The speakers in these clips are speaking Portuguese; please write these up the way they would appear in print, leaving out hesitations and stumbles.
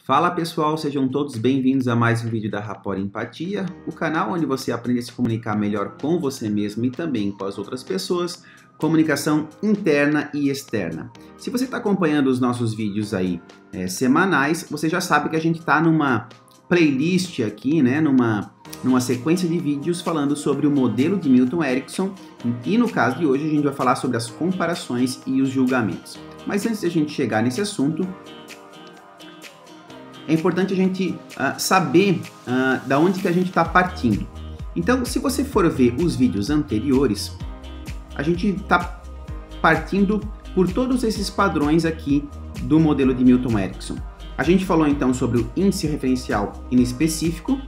Fala pessoal, sejam todos bem-vindos a mais um vídeo da Rapport Empatia, o canal onde você aprende a se comunicar melhor com você mesmo e também com as outras pessoas, comunicação interna e externa. Se você está acompanhando os nossos vídeos aí semanais, você já sabe que a gente está numa playlist aqui, né, numa sequência de vídeos falando sobre o modelo de Milton Erickson e no caso de hoje a gente vai falar sobre as comparações e os julgamentos. Mas antes de a gente chegar nesse assunto, é importante a gente saber da onde que a gente está partindo. Então, se você for ver os vídeos anteriores, a gente está partindo por todos esses padrões aqui do modelo de Milton Erickson. A gente falou então sobre o índice referencial inespecífico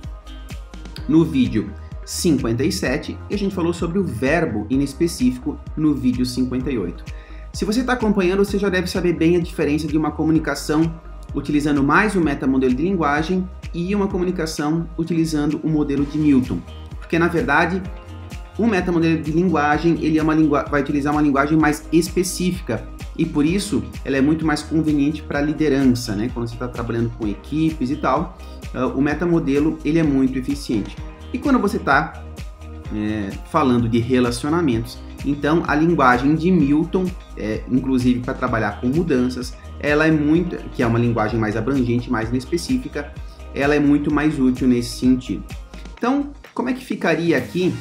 no vídeo 57 e a gente falou sobre o verbo inespecífico no vídeo 58. Se você está acompanhando, você já deve saber bem a diferença de uma comunicação utilizando mais o metamodelo de linguagem e uma comunicação utilizando o modelo de Milton. Porque, na verdade, o metamodelo de linguagem ele vai utilizar uma linguagem mais específica e, por isso, ela é muito mais conveniente para a liderança, né? Quando você está trabalhando com equipes e tal, o metamodelo ele é muito eficiente. E quando você está falando de relacionamentos, então a linguagem de Milton, inclusive para trabalhar com mudanças, ela é muito, que é uma linguagem mais abrangente, mais inespecífica, ela é muito mais útil nesse sentido. Então, como é que ficaria aqui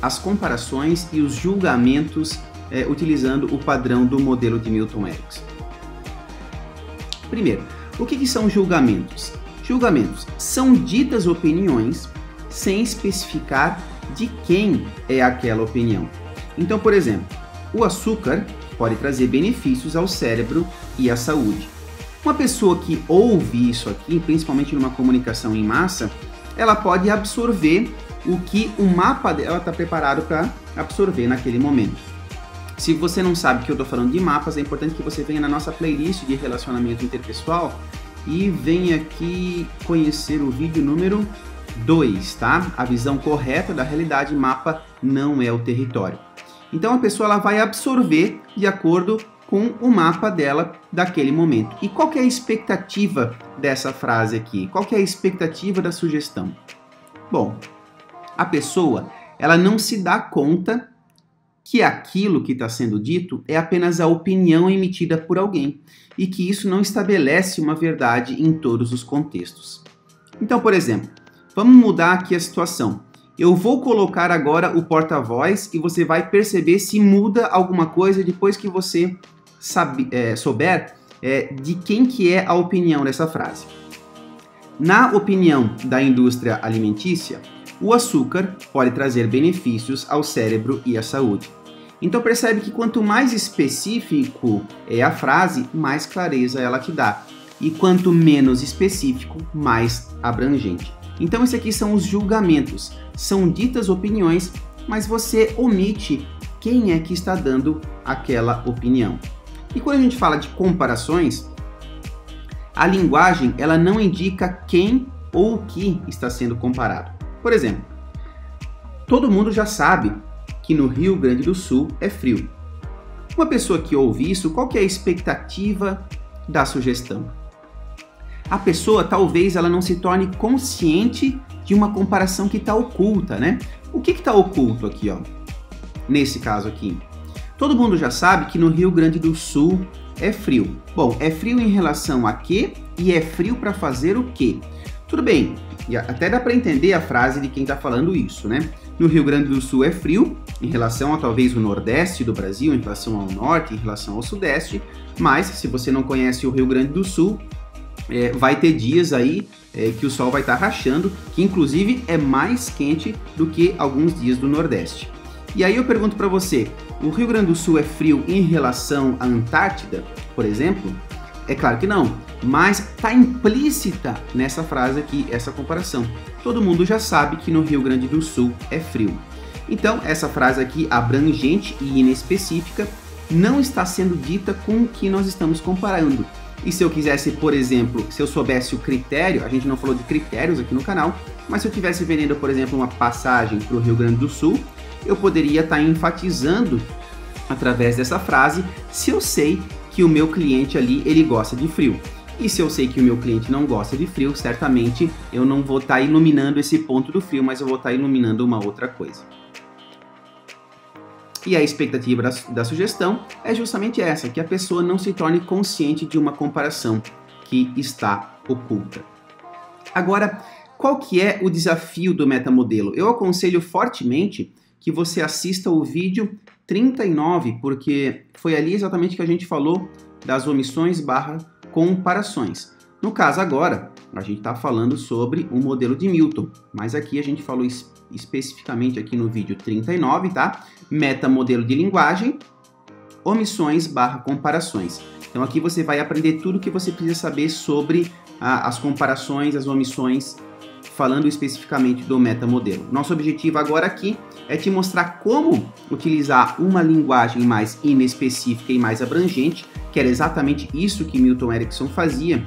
as comparações e os julgamentos utilizando o padrão do modelo de Milton Erickson? Primeiro, o que são julgamentos? Julgamentos são ditas opiniões sem especificar de quem é aquela opinião. Então, por exemplo, o açúcar pode trazer benefícios ao cérebro e à saúde. Uma pessoa que ouve isso aqui, principalmente numa comunicação em massa, ela pode absorver o que o mapa dela está preparado para absorver naquele momento. Se você não sabe que eu estou falando de mapas, é importante que você venha na nossa playlist de relacionamento interpessoal e venha aqui conhecer o vídeo número 2, tá? A visão correta da realidade, mapa não é o território. Então a pessoa ela vai absorver de acordo com o mapa dela daquele momento. E qual que é a expectativa dessa frase aqui? Qual que é a expectativa da sugestão? Bom, a pessoa ela não se dá conta que aquilo que está sendo dito é apenas a opinião emitida por alguém e que isso não estabelece uma verdade em todos os contextos. Então, por exemplo, vamos mudar aqui a situação. Eu vou colocar agora o porta-voz e você vai perceber se muda alguma coisa depois que você souber de quem que é a opinião dessa frase. Na opinião da indústria alimentícia, o açúcar pode trazer benefícios ao cérebro e à saúde. Então percebe que quanto mais específico é a frase, mais clareza ela te dá. E quanto menos específico, mais abrangente. Então esses aqui são os julgamentos. São ditas opiniões, mas você omite quem é que está dando aquela opinião. E quando a gente fala de comparações, a linguagem ela não indica quem ou o que está sendo comparado. Por exemplo, todo mundo já sabe que no Rio Grande do Sul é frio. Uma pessoa que ouve isso, qual que é a expectativa da sugestão? A pessoa talvez ela não se torne consciente de uma comparação que está oculta, né? O que está oculto aqui, ó? Nesse caso aqui. Todo mundo já sabe que no Rio Grande do Sul é frio. Bom, é frio em relação a quê? E é frio para fazer o quê? Tudo bem, e até dá para entender a frase de quem está falando isso, né? No Rio Grande do Sul é frio em relação a talvez o Nordeste do Brasil, em relação ao Norte, em relação ao Sudeste, mas se você não conhece o Rio Grande do Sul, vai ter dias aí que o sol vai estar rachando, que inclusive é mais quente do que alguns dias do Nordeste. E aí eu pergunto para você, o Rio Grande do Sul é frio em relação à Antártida, por exemplo? É claro que não, mas está implícita nessa frase aqui, essa comparação. Todo mundo já sabe que no Rio Grande do Sul é frio. Então essa frase aqui, abrangente e inespecífica, não está sendo dita com o que nós estamos comparando. E se eu quisesse, por exemplo, se eu soubesse o critério, a gente não falou de critérios aqui no canal, mas se eu estivesse vendendo, por exemplo, uma passagem para o Rio Grande do Sul, eu poderia estar enfatizando através dessa frase se eu sei que o meu cliente ali ele gosta de frio. E se eu sei que o meu cliente não gosta de frio, certamente eu não vou estar iluminando esse ponto do frio, mas eu vou estar iluminando uma outra coisa. E a expectativa da sugestão é justamente essa, que a pessoa não se torne consciente de uma comparação que está oculta. Agora, qual que é o desafio do metamodelo? Eu aconselho fortemente que você assista o vídeo 39, porque foi ali exatamente que a gente falou das omissões / comparações. No caso agora, a gente está falando sobre o modelo de Milton, mas aqui a gente falou especificamente aqui no vídeo 39, tá? Metamodelo de linguagem, omissões / comparações. Então aqui você vai aprender tudo o que você precisa saber sobre as comparações, as omissões, falando especificamente do metamodelo. Nosso objetivo agora aqui é te mostrar como utilizar uma linguagem mais inespecífica e mais abrangente, que era exatamente isso que Milton Erickson fazia.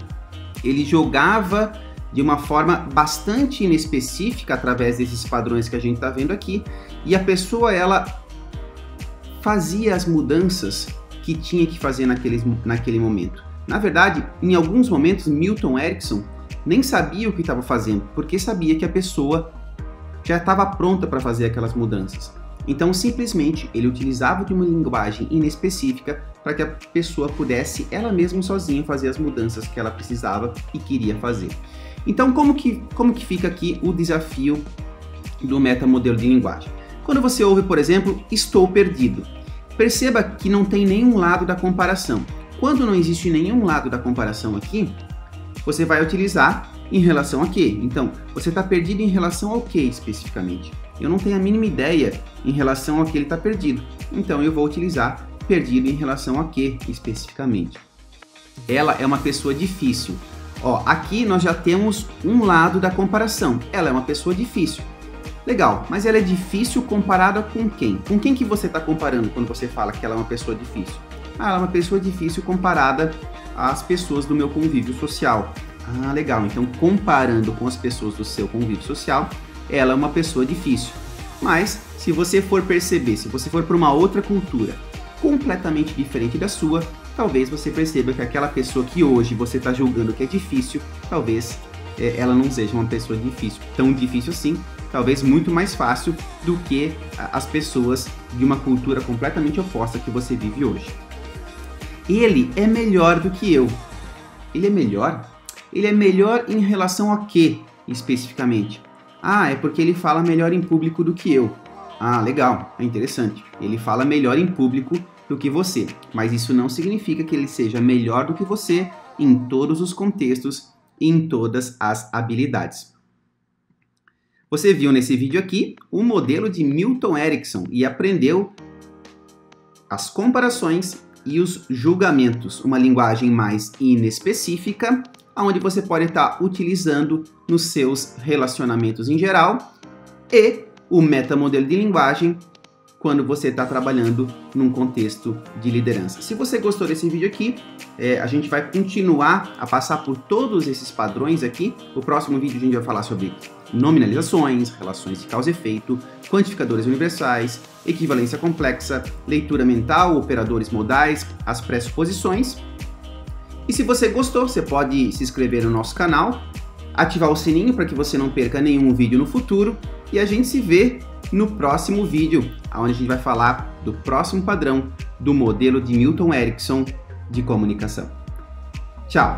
Ele jogava de uma forma bastante inespecífica através desses padrões que a gente está vendo aqui, e a pessoa ela fazia as mudanças que tinha que fazer naquele momento. Na verdade, em alguns momentos, Milton Erickson nem sabia o que estava fazendo, porque sabia que a pessoa já estava pronta para fazer aquelas mudanças. Então, simplesmente, ele utilizava de uma linguagem inespecífica para que a pessoa pudesse, ela mesma sozinha, fazer as mudanças que ela precisava e queria fazer. Então, como que fica aqui o desafio do metamodelo de linguagem? Quando você ouve, por exemplo, estou perdido, perceba que não tem nenhum lado da comparação. Quando não existe nenhum lado da comparação aqui, você vai utilizar em relação a quê? Então, você está perdido em relação ao que especificamente? Eu não tenho a mínima ideia em relação ao que ele está perdido. Então, eu vou utilizar perdido em relação a que especificamente. Ela é uma pessoa difícil. Ó, aqui nós já temos um lado da comparação. Ela é uma pessoa difícil. Legal, mas ela é difícil comparada com quem? Com quem que você está comparando quando você fala que ela é uma pessoa difícil? Ah, ela é uma pessoa difícil comparada às pessoas do meu convívio social. Ah, legal, então comparando com as pessoas do seu convívio social, ela é uma pessoa difícil. Mas, se você for perceber, se você for para uma outra cultura completamente diferente da sua, talvez você perceba que aquela pessoa que hoje você está julgando que é difícil, talvez ela não seja uma pessoa difícil, tão difícil assim, talvez muito mais fácil do que as pessoas de uma cultura completamente oposta que você vive hoje. Ele é melhor do que eu. Ele é melhor? Ele é melhor em relação a quê, especificamente? Ah, é porque ele fala melhor em público do que eu. Ah, legal, é interessante. Ele fala melhor em público do que você, mas isso não significa que ele seja melhor do que você em todos os contextos e em todas as habilidades. Você viu nesse vídeo aqui o modelo de Milton Erickson e aprendeu as comparações e os julgamentos, uma linguagem mais inespecífica, onde você pode estar utilizando nos seus relacionamentos em geral, e o metamodelo de linguagem quando você está trabalhando num contexto de liderança. Se você gostou desse vídeo aqui, a gente vai continuar a passar por todos esses padrões aqui. No próximo vídeo a gente vai falar sobre nominalizações, relações de causa e efeito, quantificadores universais, equivalência complexa, leitura mental, operadores modais, as pressuposições. E se você gostou, você pode se inscrever no nosso canal, ativar o sininho para que você não perca nenhum vídeo no futuro, e a gente se vê no próximo vídeo, onde a gente vai falar do próximo padrão do modelo de Milton Erickson de comunicação. Tchau!